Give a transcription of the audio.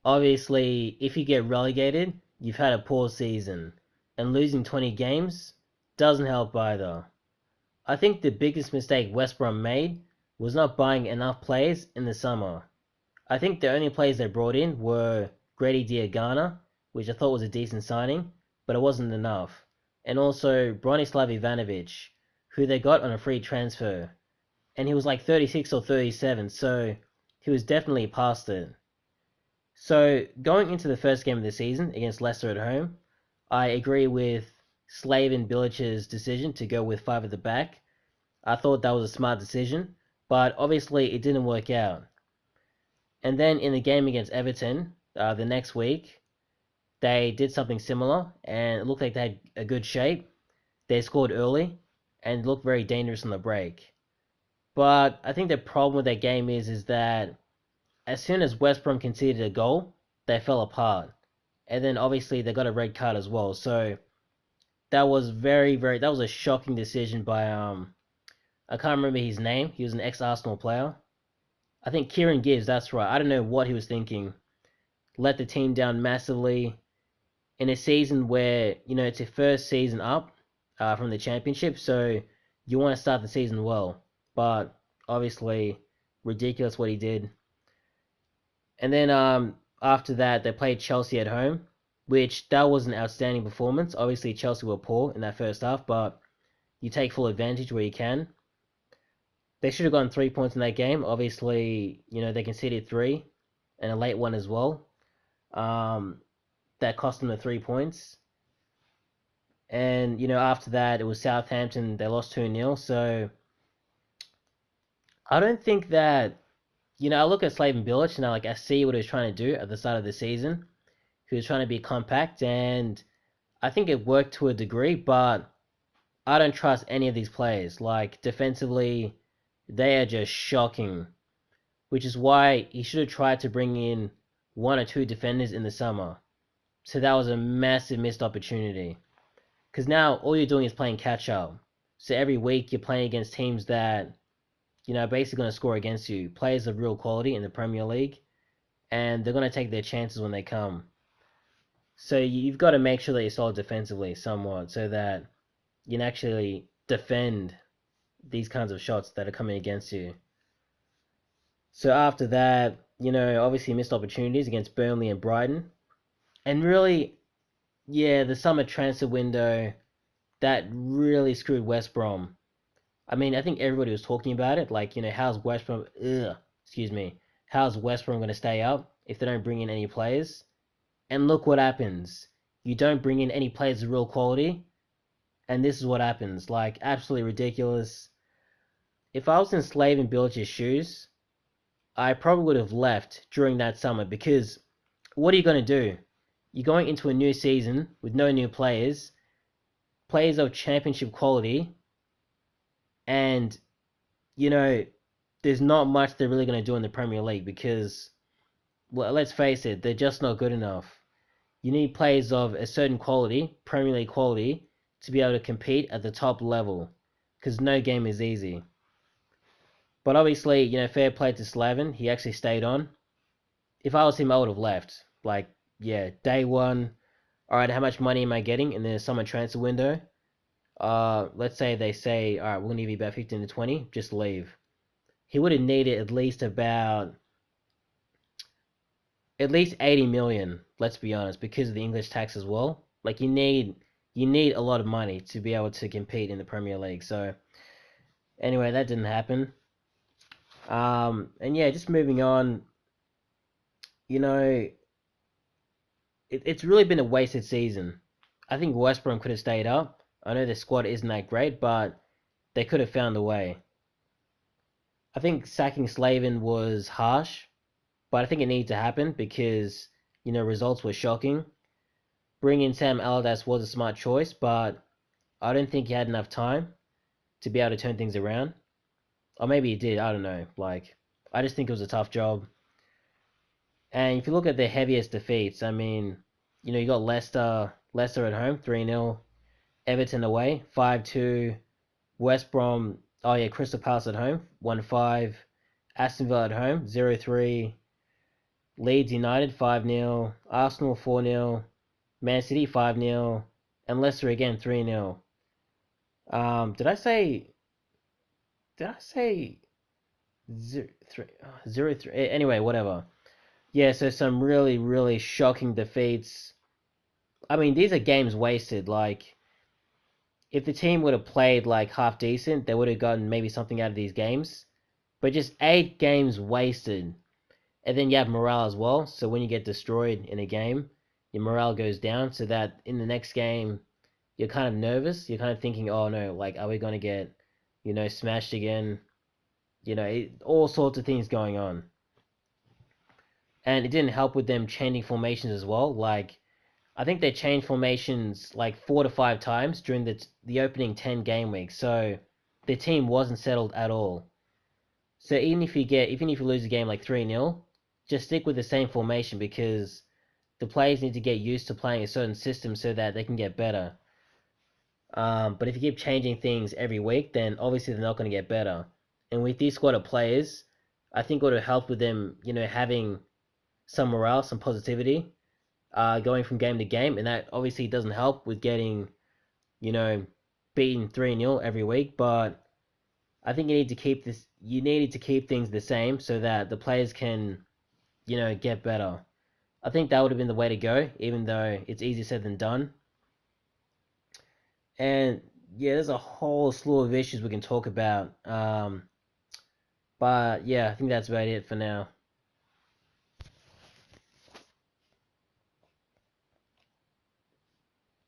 Obviously, if you get relegated, you've had a poor season, and losing 20 games doesn't help either. I think the biggest mistake West Brom made was not buying enough players in the summer. I think the only players they brought in were Grady Diagana, which I thought was a decent signing, but it wasn't enough, and also Bronislav Ivanovic, who they got on a free transfer, and he was like 36 or 37, so he was definitely past it. So going into the first game of the season against Leicester at home, I agree with Slaven Bilic's decision to go with five at the back. I thought that was a smart decision, but obviously it didn't work out. And then in the game against Everton, the next week, they did something similar, and it looked like they had a good shape. They scored early and looked very dangerous on the break. But I think the problem with that game is that as soon as West Brom conceded a goal, they fell apart. And then obviously they got a red card as well. So that was that was a shocking decision by I can't remember his name. He was an ex-Arsenal player. I think Kieran Gibbs, that's right. I don't know what he was thinking. Let the team down massively in a season where, it's your first season up from the championship, so you want to start the season well. But obviously, ridiculous what he did. And then after that, they played Chelsea at home, which that was an outstanding performance. Obviously, Chelsea were poor in that first half, but you take full advantage where you can. They should have gotten 3 points in that game. Obviously, they conceded three and a late one as well. Um, that cost them the 3 points. And, after that, it was Southampton. They lost 2-0. So I don't think that, I look at Slaven Bilic and I see what he was trying to do at the start of the season. He was trying to be compact, and I think it worked to a degree, but I don't trust any of these players. Like, defensively, they are just shocking, which is why he should have tried to bring in one or two defenders in the summer. So that was a massive missed opportunity. Because now all you're doing is playing catch up. So every week you're playing against teams that, are basically going to score against you. Players of real quality in the Premier League, and they're going to take their chances when they come. So you've got to make sure that you're solid defensively somewhat so that you can actually defend these kinds of shots that are coming against you. So after that, obviously missed opportunities against Burnley and Brighton. And really, yeah, the summer transfer window, that really screwed West Brom. I mean, I think everybody was talking about it. Like, how's West Brom, excuse me, how's West Brom going to stay up if they don't bring in any players? And look what happens. You don't bring in any players of real quality, and this is what happens. Like, absolutely ridiculous. If I was in Slave and Bilic's shoes, I probably would have left during that summer because what are you going to do? You're going into a new season with no new players, players of championship quality, and, you know, there's not much they're really going to do in the Premier League because, well, let's face it, they're just not good enough. You need players of a certain quality, Premier League quality, to be able to compete at the top level because no game is easy. But obviously, fair play to Slaven. He actually stayed on. If I was him, I would have left. Like, yeah, day one. All right, how much money am I getting in the summer transfer window? Let's say they say, all right, we're gonna give you about 15 to 20. Just leave. He would have needed at least 80 million. Let's be honest, because of the English tax as well. Like you need a lot of money to be able to compete in the Premier League. So anyway, that didn't happen. And yeah, just moving on. You know, it's really been a wasted season. I think West Brom could have stayed up. I know the squad isn't that great, but they could have found a way. I think sacking Slaven was harsh, but I think it needed to happen because, results were shocking. Bringing Sam Allardyce was a smart choice, but I don't think he had enough time to be able to turn things around. Or maybe he did, I don't know. Like, I just think it was a tough job. And if you look at the heaviest defeats, I mean, you got Leicester at home, 3-0. Everton away, 5-2. West Brom, oh yeah, Crystal Palace at home, 1-5. Aston Villa at home, 0-3. Leeds United 5-0, Arsenal 4-0, Man City 5-0, and Leicester again 3-0. Did I say? Did I say 0-3? Anyway, whatever. Yeah, so some really, really shocking defeats. I mean, these are games wasted. Like, if the team would have played like half decent, they would have gotten maybe something out of these games. But just 8 games wasted. And then you have morale as well. So when you get destroyed in a game, your morale goes down. So that in the next game, you're kind of nervous. You're kind of thinking, oh no, like, are we going to get, smashed again? All sorts of things going on. And it didn't help with them changing formations as well. Like, I think they changed formations like 4 to 5 times during the opening 10 game weeks. So the team wasn't settled at all. So even if you lose a game like 3-0, just stick with the same formation because the players need to get used to playing a certain system so that they can get better. But if you keep changing things every week, then obviously they're not going to get better. And with these squad of players, I think it would have helped with them, having some morale, some positivity, going from game to game, and that obviously doesn't help with getting, you know, beaten 3-0 every week. But I think you needed to keep things the same so that the players can, get better. I think that would have been the way to go, even though it's easier said than done. And yeah, there's a whole slew of issues we can talk about. But yeah, I think that's about it for now.